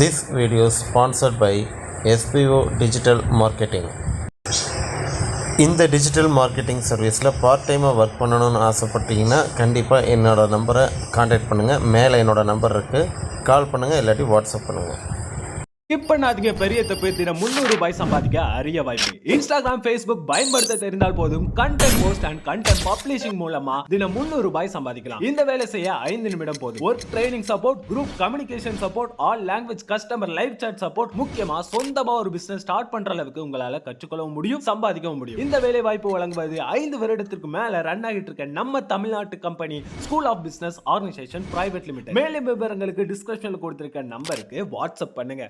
This video is sponsored by SPO Digital Marketing. இந்த digital marketing சர்வீஸில் part டைமாக work பண்ணணும்னு ஆசைப்பட்டீங்கன்னா கண்டிப்பாக என்னோடய நம்பரை காண்டாக்ட் பண்ணுங்கள். மேலே என்னோடய நம்பர் இருக்குது, கால் பண்ணுங்கள், இல்லாட்டி வாட்ஸ்அப் பண்ணுங்கள். ஸ்கிப் பண்ணாதீங்க. பெரிய தப்பு. தினம் 300 ரூபாய் சம்பாதிக்க அரிய வாய்ப்பு. இன்ஸ்டாகிராம், ஃபேஸ்புக் பயன்படுத்த தெரிந்தால் போதும். Content post and content publishing மூலமா தினம் 300 ரூபாய் சம்பாதிக்கலாம். இந்த வேலை செய்ய 5 நிமிடம் போதும். Work training support, group communication support, all language customer live chat support, முக்கியமா சொந்தமா ஒரு பிசினஸ் ஸ்டார்ட் பண்ற அளவுக்கு உங்களால கற்றுக்கொள்ளவும் முடியும், சம்பாதிக்கவும் முடியும். இந்த வேலை வாய்ப்பு வழங்குவது 5 வருடத்திற்கு மேல ரன் ஆகிட்டு இருக்க நம்ம தமிழ்நாட்டு company school of business organisation private limited. மேலும் விவரங்களுக்கு டிஸ்கிரிப்ஷன்ல கொடுத்திருக்க நம்பருக்கு வாட்ஸ்அப் பண்ணுங்க.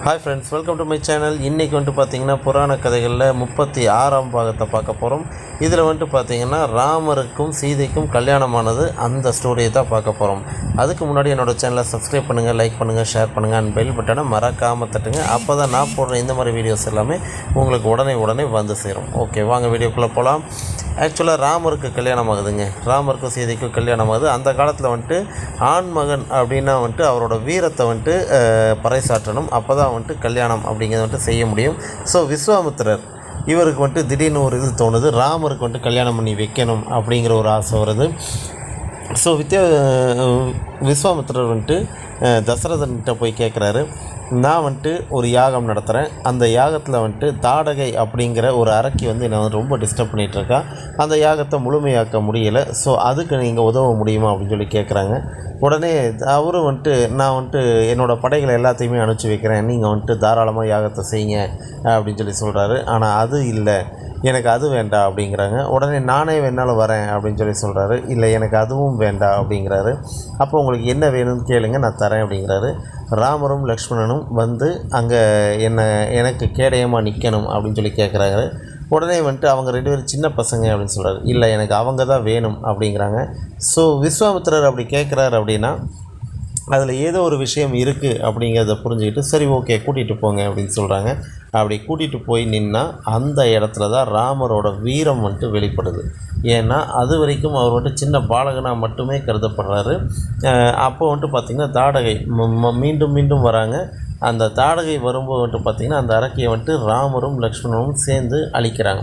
Hi friends, welcome to my channel. இன்றைக்கி பார்த்தீங்கன்னா புராண கதைகளில் 36ஆம் பாகத்தை பார்க்க போகிறோம். இதில் பார்த்தீங்கன்னா ராமருக்கும் சீதைக்கும் கல்யாணமானது, அந்த ஸ்டோரியை தான் பார்க்க போகிறோம். அதுக்கு முன்னாடி என்னோடய சேனலை சப்ஸ்கிரைப் பண்ணுங்கள், லைக் பண்ணுங்கள், ஷேர் பண்ணுங்கள், அண்ட் பெல் பட்டனை மறக்காமல் தட்டுங்க. அப்போ தான் நான் போடுற இந்த மாதிரி வீடியோஸ் எல்லாமே உங்களுக்கு உடனே வந்து சேரும். ஓகே, வாங்க வீடியோக்குள்ளே போகலாம். ஆக்சுவலாக ராமருக்கு கல்யாணம் ஆகுதுங்க. ராமருக்கும் சீதைக்கும் கல்யாணம் ஆகுது. அந்த காலத்தில் ஆண்மகன் அப்படின்னா அவரோட வீரத்தை பறைசாற்றணும். அப்போ தான் கல்யாணம் அப்படிங்கிறத செய்ய முடியும். ஸோ விஸ்வாமித்திரர் இவருக்கு திடீர்னு ஒரு இது தோணுது, ராமருக்கு கல்யாணம் பண்ணி வைக்கணும் அப்படிங்கிற ஒரு ஆசை வருது. ஸோ விஸ்வாமித்திரர் தசரதன்கிட்ட போய் கேட்குறாரு, நான் ஒரு யாகம் நடத்துகிறேன். அந்த யாகத்தில் தாடகை அப்படிங்கிற ஒரு அரக்கி என்னை ரொம்ப டிஸ்டர்ப் பண்ணிகிட்ருக்கா. அந்த யாகத்தை முழுமையாக்க முடியலை. ஸோ அதுக்கு நீங்கள் உதவ முடியுமா அப்படின்னு சொல்லி கேட்குறாங்க. உடனே அவரும் நான் என்னோடய படைகளை எல்லாத்தையுமே அனுப்பிச்சி வைக்கிறேன், நீங்கள் தாராளமாக யாகத்தை செய்யுங்க அப்படின்னு சொல்லி சொல்கிறாரு. ஆனால் அது இல்லை, எனக்கு அது வேண்டாம் அப்படிங்கிறாங்க. உடனே நானே வேணாலும் வரேன் அப்படின்னு சொல்லி சொல்கிறாரு. இல்லை, எனக்கு அதுவும் வேண்டாம் அப்படிங்கிறாரு. அப்போ உங்களுக்கு என்ன வேணும்னு கேளுங்க, நான் தரேன் அப்படிங்கிறாரு. ராமரும் லக்ஷ்மணனும் அங்கே எனக்கு கேடயமாக நிற்கணும் அப்படின்னு சொல்லி கேட்குறாங்க. உடனே அவங்க 2 பேரும் சின்ன பசங்க அப்படின்னு சொல்கிறாரு. இல்லை, எனக்கு அவங்க தான் வேணும் அப்படிங்கிறாங்க. ஸோ விஸ்வாமித்திரர் அப்படி கேட்குறாரு அப்படின்னா அதில் ஏதோ ஒரு விஷயம் இருக்குது அப்படிங்கிறத புரிஞ்சுக்கிட்டு, சரி ஓகே கூட்டிகிட்டு போங்க அப்படின்னு சொல்கிறாங்க. அப்படி கூட்டிகிட்டு போய் நின்னால் அந்த இடத்துல தான் ராமரோட வீரம் வெளிப்படுது. ஏன்னா அது வரைக்கும் அவர் சின்ன பாலகனாக மட்டுமே கருதப்படுறாரு. அப்போ பார்த்திங்கன்னா தாடகை மீண்டும் வராங்க. அந்த தாடகை வரும்போது பார்த்திங்கன்னா அந்த அரக்கியை ராமரும் லக்ஷ்மணனும் சேர்ந்து அழிக்கிறாங்க.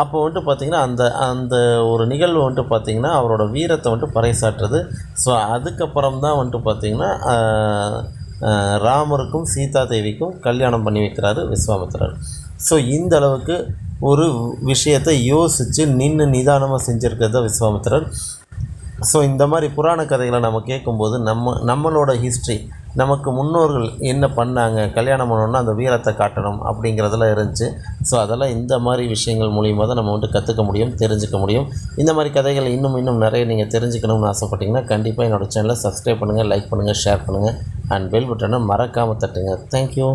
அப்போ பார்த்திங்கன்னா அந்த ஒரு நிகழ்வு பார்த்திங்கன்னா அவரோட வீரத்தை பறைசாற்றுறது. ஸோ அதுக்கப்புறம் தான் பார்த்திங்கன்னா ராமருக்கும் சீதா தேவிக்கும் கல்யாணம் பண்ணி வைக்கிறாரு விஸ்வாமித்திரர். ஸோ இந்த அளவுக்கு ஒரு விஷயத்தை யோசித்து நிதானமாக செஞ்சுருக்கிறது தான் விஸ்வாமித்திரர். ஸோ இந்த மாதிரி புராண கதைகளை நம்ம கேட்கும்போது நம்மளோட ஹிஸ்ட்ரி, நமக்கு முன்னோர்கள் என்ன பண்ணாங்க, கல்யாணம் பண்ணணுன்னா அந்த வீரத்தை காட்டணும் அப்படிங்கிறதெல்லாம் இருந்துச்சு. ஸோ அதெல்லாம் இந்த மாதிரி விஷயங்கள் மூலிமா தான் நம்ம கற்றுக்க முடியும், தெரிஞ்சுக்க முடியும். இந்த மாதிரி கதைகள் இன்னும் நிறைய நீங்கள் தெரிஞ்சுக்கணும்னு ஆசைப்பட்டீங்கன்னா கண்டிப்பாக என்னோடய சேனலை சப்ஸ்கிரைப் பண்ணுங்கள், லைக் பண்ணுங்கள், ஷேர் பண்ணுங்கள், அண்ட் பெல் பட்டனை மறக்காமல் தட்டுங்க. தேங்க்யூ.